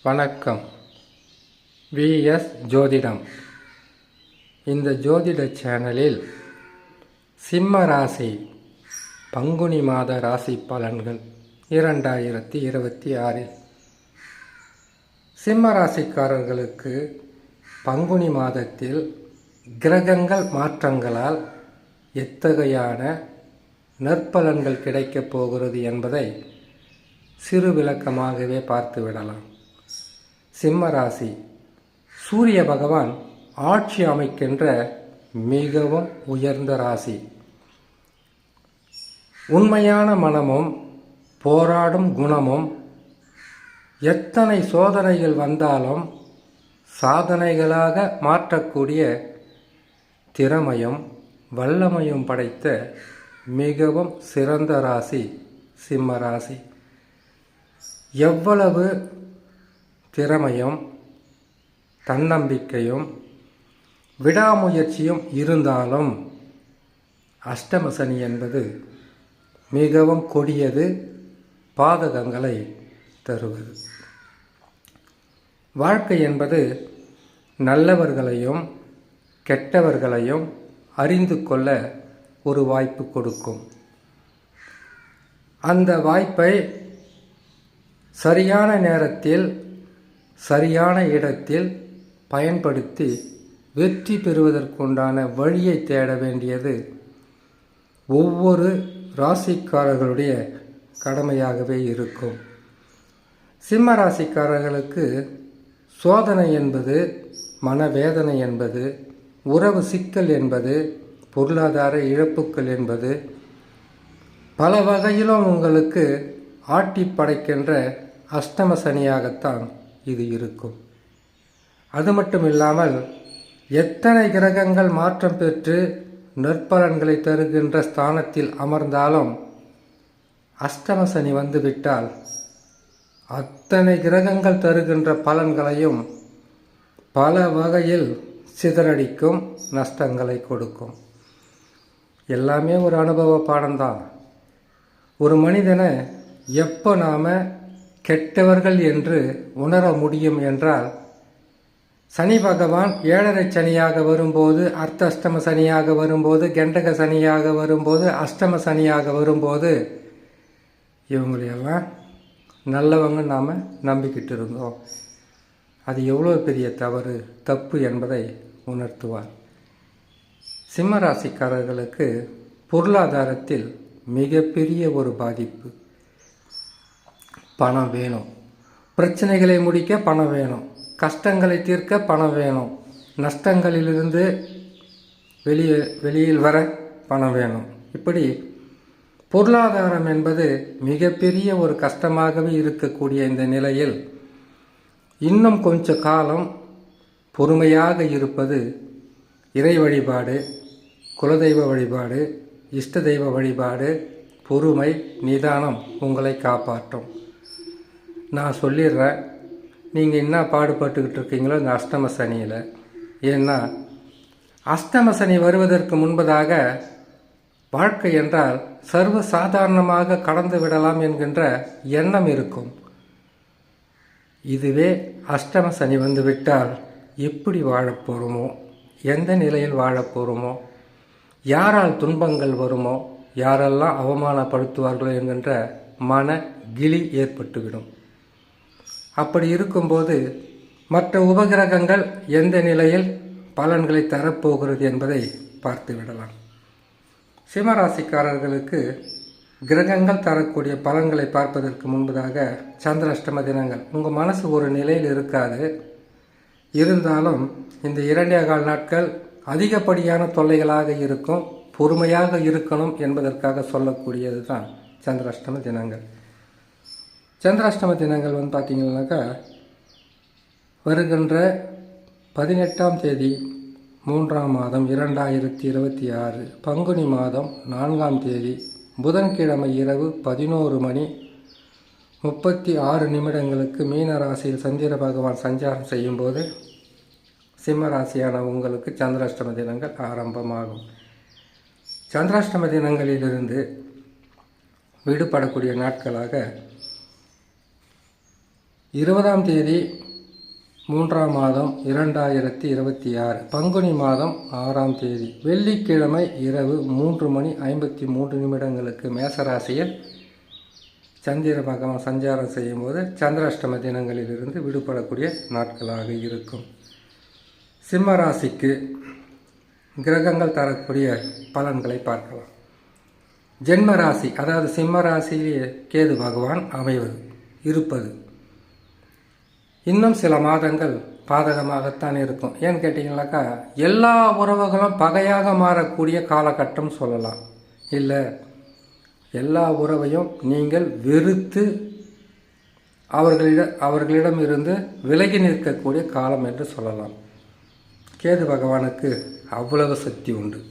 வணக்கம். விஎஸ் ஜோதிடம். இந்த ஜோதிட சேனலில் சிம்ம ராசி பங்குனி மாத ராசி பலன்கள் 2026. சிம்ம ராசிக்காரர்களுக்கு பங்குனி மாதத்தில் கிரகங்கள் மாற்றங்களால் எத்தகையான நற்பலன்கள் கிடைக்கப் போகிறது என்பதை சிறு விளக்கமாகவே பார்த்துவிடலாம். சிம்ம ராசி சூரிய பகவான் ஆட்சி அமைக்கின்ற மிகவும் உயர்ந்த ராசி. உண்மையான மனமும் போராடும் குணமும் எத்தனை சோதனைகள் வந்தாலும் சாதனைகளாக மாற்றக்கூடிய திறமையும் வல்லமையும் படைத்த மிகவும் சிறந்த ராசி சிம்ம ராசி. எவ்வளவு திறமையும் தன்னம்பிக்கையும் விடாமுயற்சியும் இருந்தாலும் அஷ்டம சனி என்பது மிகவும் கொடியது, பாதகங்களை தருவது. வாழ்க்கை என்பது நல்லவர்களையும் கெட்டவர்களையும் அறிந்து கொள்ள ஒரு வாய்ப்பு கொடுக்கும். அந்த வாய்ப்பை சரியான நேரத்தில் சரியான இடத்தில் பயன்படுத்தி வெற்றி பெறுவதற்குண்டான வழியை தேட வேண்டியது ஒவ்வொரு ராசிக்காரர்களுடைய கடமையாகவே இருக்கும். சிம்ம ராசிக்காரர்களுக்கு சோதனை என்பது, மனவேதனை என்பது, உறவு சிக்கல் என்பது, பொருளாதார இழப்புக்கள் என்பது பல வகையிலும் உங்களுக்கு ஆட்டி படைக்கின்ற அஷ்டம சனியாகத்தான் இது இருக்கும். அது மட்டும் இல்லாமல் எத்தனை கிரகங்கள் மாற்றம் பெற்று நற்பலன்களை தருகின்ற ஸ்தானத்தில் அமர்ந்தாலும் அஷ்டம சனி வந்துவிட்டால் அத்தனை கிரகங்கள் தருகின்ற பலன்களையும் பல வகையில் சிதறடிக்கும், நஷ்டங்களை கொடுக்கும். எல்லாமே ஒரு அனுபவ பாடம்தான். ஒரு மனிதனை எப்போ நாம் கெட்டவர்கள் என்று உணர முடியும் என்றால், சனி பகவான் 7.5 சனியாக வரும்போது, அஷ்டம சனியாக வரும்போது, கண்டக சனியாக வரும்போது, அஷ்டம சனியாக வரும்போது இவங்களையெல்லாம் நல்லவங்க நாம் நம்பிக்கிட்டு இருந்தோம். அது எவ்வளோ பெரிய தப்பு என்பதை உணர்த்துவார். சிம்ம ராசிக்காரர்களுக்கு பொருளாதாரத்தில் மிகப்பெரிய ஒரு பாதிப்பு. பணம் வேணும், பிரச்சனைகளை முடிக்க பணம் வேணும், கஷ்டங்களை தீர்க்க பணம் வேணும், நஷ்டங்களிலிருந்து வெளியில் வர பணம் வேணும். இப்படி பொருளாதாரம் என்பது மிகப்பெரிய ஒரு கஷ்டமாகவே இருக்கக்கூடிய இந்த நிலையில் இன்னும் கொஞ்ச காலம் பொறுமையாக இருப்பது, இறை வழிபாடு, குலதெய்வ வழிபாடு, இஷ்ட தெய்வ வழிபாடு, பொறுமை, நிதானம் உங்களை காப்பாற்றும். நான் சொல்லிடுறேன், நீங்கள் என்ன பாடுபட்டுக்கிட்டு இருக்கீங்களோ இந்த அஷ்டம சனியில். ஏன்னா அஷ்டம சனி வருவதற்கு முன்பதாக வாழ்க்கை என்றால் சர்வ சாதாரணமாக கடந்து விடலாம் என்கின்ற எண்ணம் இருக்கும். இதுவே அஷ்டம சனி வந்துவிட்டால் எப்படி வாழப்போகிறோமோ, எந்த நிலையில் வாழப்போகிறோமோ, யாரால் துன்பங்கள் வருமோ, யாரெல்லாம் அவமானப்படுத்துவார்களோ என்கின்ற மன கிளி ஏற்பட்டுவிடும். அப்படி இருக்கும்போது மற்ற உபகிரகங்கள் எந்த நிலையில் பலன்களை தரப்போகிறது என்பதை பார்த்து விடலாம். சிம்மராசிக்காரர்களுக்கு கிரகங்கள் தரக்கூடிய பலன்களை பார்ப்பதற்கு முன்பதாக சந்திராஷ்டம தினங்கள். உங்கள் மனசு ஒரு நிலையில் இருக்காது. இருந்தாலும் இந்த 2.25 நாட்கள் அதிகப்படியான தொல்லைகளாக இருக்கும். பொறுமையாக இருக்கணும் என்பதற்காக சொல்லக்கூடியது தான் சந்திராஷ்டம தினங்கள். சந்திராஷ்டம தினங்கள் பார்த்தீங்கன்னாக்கா வருகின்ற 18ஆம் தேதி 3ஆம் மாதம் 2026 பங்குனி மாதம் 4ஆம் தேதி புதன்கிழமை இரவு 11:36 மீன ராசியில் சந்திர பகவான் சஞ்சாரம் செய்யும்போது சிம்ம ராசியான உங்களுக்கு சந்திராஷ்டம தினங்கள் ஆரம்பமாகும். சந்திராஷ்டம தினங்களிலிருந்து விடுபடக்கூடிய நாட்களாக 20ஆம் தேதி 3ஆம் மாதம் 2026 பங்குனி மாதம் 6ஆம் தேதி வெள்ளிக்கிழமை இரவு 3:53 மேசராசியில் சந்திர பகவான் சஞ்சாரம் செய்யும்போது சந்திராஷ்டம தினங்களிலிருந்து விடுபடக்கூடிய நாட்களாக இருக்கும். சிம்ம ராசிக்கு கிரகங்கள் தரக்கூடிய பலன்களை பார்க்கலாம். ஜென்ம ராசி, அதாவது சிம்ம ராசியிலே கேது பகவான் இருப்பது இன்னும் சில மாதங்கள் பாதகமாகத்தான் இருக்கும். ஏன்னு கேட்டிங்கனாக்கா, எல்லா உறவுகளும் பகையாக மாறக்கூடிய காலகட்டம் சொல்லலாம். இல்லை, எல்லா உறவையும் நீங்கள் வெறுத்து அவர்களிடம் இருந்து விலகி நிற்கக்கூடிய காலம் என்று சொல்லலாம். கேது பகவானுக்கு அவ்வளவு சக்தி உண்டு.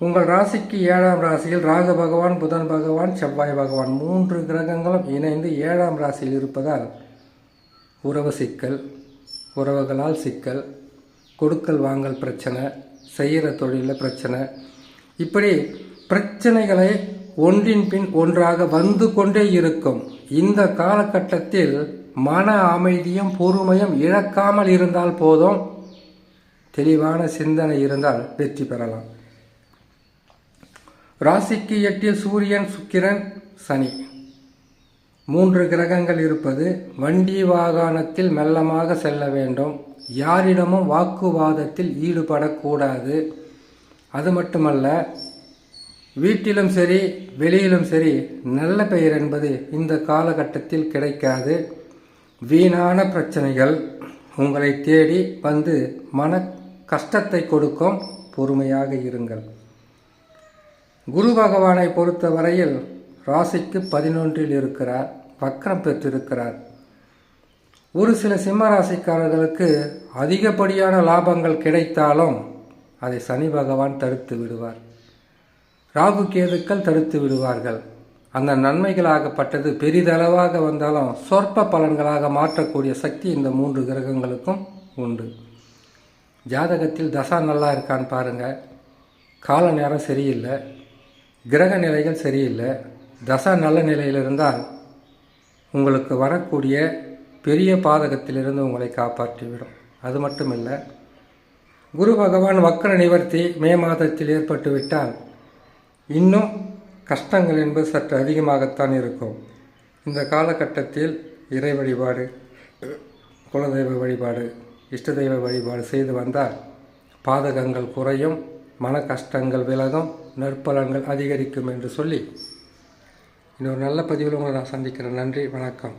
உங்கள் ராசிக்கு 7ஆம் ராசியில் ராகு பகவான், புதன் பகவான், செவ்வாய் பகவான் 3 கிரகங்களும் இணைந்து 7ஆம் ராசியில் இருப்பதால் உறவு சிக்கல், உறவுகளால் சிக்கல், கொடுக்கல் வாங்கல் பிரச்சனை, செய்கிற தொழிலில் பிரச்சனை, இப்படி பிரச்சனைகளை ஒன்றின் பின் ஒன்றாக வந்து கொண்டே இருக்கும். இந்த காலகட்டத்தில் மன அமைதியும் பொறுமையும் இழக்காமல் இருந்தால் போதும். தெளிவான சிந்தனை இருந்தால் வெற்றி பெறலாம். ராசிக்கு 8இல் சூரியன், சுக்கிரன், சனி 3 கிரகங்கள் இருப்பது வண்டி வாகனத்தில் மெல்லமாக செல்ல வேண்டும். யாரிடமும் வாக்குவாதத்தில் ஈடுபடக்கூடாது. அது மட்டுமல்ல, வீட்டிலும் சரி வெளியிலும் சரி நல்ல பெயர் என்பது இந்த காலகட்டத்தில் கிடைக்காது. வீணான பிரச்சனைகள் உங்களை தேடி வந்து மன கஷ்டத்தை கொடுக்கும். பொறுமையாக இருங்கள். குரு பகவானை பொறுத்தவரையில் ராசிக்கு 11இல் இருக்கிறார், வக்ரம் பெற்றிருக்கிறார். ஒரு சில சிம்ம ராசிக்காரர்களுக்கு அதிகப்படியான லாபங்கள் கிடைத்தாலும் அதை சனி பகவான் தடுத்து விடுவார். ராகு கேதுக்கள் தடுத்து விடுவார்கள். அந்த நன்மைகளாகப்பட்டது பெரிதளவாக வந்தாலும் சொற்ப பலன்களாக மாற்றக்கூடிய சக்தி இந்த 3 கிரகங்களுக்கும் உண்டு. ஜாதகத்தில் தசா நல்லா இருக்கான்னு பாருங்கள். கால நேரம் சரியில்லை, கிரக நிலைகள் சரியில்லை. தசா நல்ல நிலையில் இருந்தால் உங்களுக்கு வரக்கூடிய பெரிய பாதகத்திலிருந்து உங்களை காப்பாற்றிவிடும். அது மட்டுமில்லை, குரு பகவான் வக்ர நிவர்த்தி மே மாதத்தில் ஏற்பட்டுவிட்டால் இன்னும் கஷ்டங்கள் என்பது சற்று அதிகமாகத்தான் இருக்கும். இந்த காலகட்டத்தில் இறை வழிபாடு, குலதெய்வ வழிபாடு, இஷ்ட தெய்வ வழிபாடு செய்து வந்தால் பாதகங்கள் குறையும், மன கஷ்டங்கள் விலகும், நற்பலன்கள் அதிகரிக்கும் என்று சொல்லி இன்னொரு நல்ல பதிவில் உங்களை நான் சந்திக்கிறேன். நன்றி, வணக்கம்.